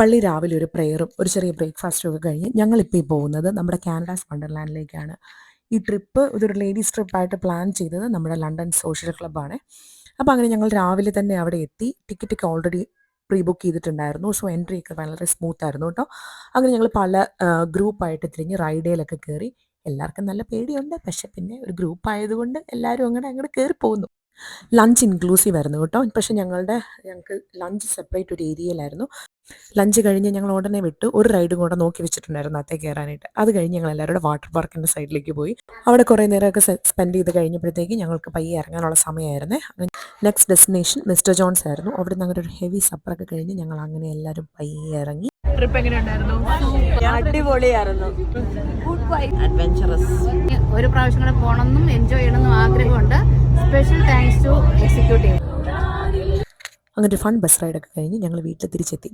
പള്ളി രാവിലെ ഒരു പ്രെയറും ഒരു ചെറിയ ബ്രേക്ക്ഫാസ്റ്റും ഒക്കെ കഴിഞ്ഞ് ഞങ്ങളിപ്പോൾ പോകുന്നത് നമ്മുടെ കാനഡാസ് വണ്ടർലാൻഡിലേക്കാണ്. ഈ ട്രിപ്പ് ഇതൊരു ലേഡീസ് ട്രിപ്പായിട്ട് പ്ലാൻ ചെയ്തത് നമ്മുടെ ലണ്ടൻ സോഷ്യൽ ക്ലബ്ബാണ്. അപ്പോൾ അങ്ങനെ ഞങ്ങൾ രാവിലെ തന്നെ അവിടെ എത്തി. ടിക്കറ്റൊക്കെ ഓൾറെഡി പ്രീ ബുക്ക് ചെയ്തിട്ടുണ്ടായിരുന്നു. സോ എൻട്രി ഒക്കെ വളരെ സ്മൂത്ത് ആയിരുന്നു കേട്ടോ. അങ്ങനെ ഞങ്ങൾ പല ഗ്രൂപ്പായിട്ട് തിരിഞ്ഞ് റൈഡേലൊക്കെ കയറി. എല്ലാവർക്കും നല്ല പേടിയുണ്ട്, പക്ഷെ പിന്നെ ഒരു ഗ്രൂപ്പ് ആയതുകൊണ്ട് എല്ലാവരും അങ്ങോട്ട് കയറി പോകുന്നു. ലഞ്ച് ഇൻക്ലൂസീവ് ആയിരുന്നു കേട്ടോ. പക്ഷെ ഞങ്ങൾക്ക് ലഞ്ച് സെപ്പറേറ്റ് ഒരു ഏരിയയിലായിരുന്നു. ലഞ്ച് കഴിഞ്ഞ് ഞങ്ങൾ ഉടനെ വിട്ടു. ഒരു റൈഡും കൂടെ നോക്കി വെച്ചിട്ടുണ്ടായിരുന്നു അകത്തേ കയറാനായിട്ട്. അത് കഴിഞ്ഞ് ഞങ്ങൾ എല്ലാവരും വാട്ടർ പാർക്കിൻ്റെ സൈഡിലേക്ക് പോയി. അവിടെ കുറേ നേരമൊക്കെ സ്പെൻഡ് ചെയ്ത് കഴിഞ്ഞപ്പോഴത്തേക്ക് ഞങ്ങൾക്ക് പയ്യെ ഇറങ്ങാനുള്ള സമയമായിരുന്നേ. നെക്സ്റ്റ് ഡെസ്റ്റിനേഷൻ മിസ്റ്റർ ജോൺസ് ആയിരുന്നു. അവിടെ നിന്ന് അങ്ങനെ ഒരു ഹെവി സപ്പറൊക്കെ കഴിഞ്ഞ് ഞങ്ങൾ അങ്ങനെ എല്ലാവരും പയ്യെ ഇറങ്ങി. ട്രിപ്പ് എങ്ങനെയുണ്ടായിരുന്നു? അടിപൊളിയായിരുന്നു. അഡ്വഞ്ചറസ്. ഒരു പ്രാവശ്യം കൂടെ പോകണമെന്നും എൻജോയ് ചെയ്യണമെന്നും ആഗ്രഹമുണ്ട്. Special thanks to executive. അങ്ങനെ ഒരു ഫൺ ബസ് റൈഡൊക്കെ കഴിഞ്ഞ് ഞങ്ങൾ വീട്ടിൽ തിരിച്ചെത്തി.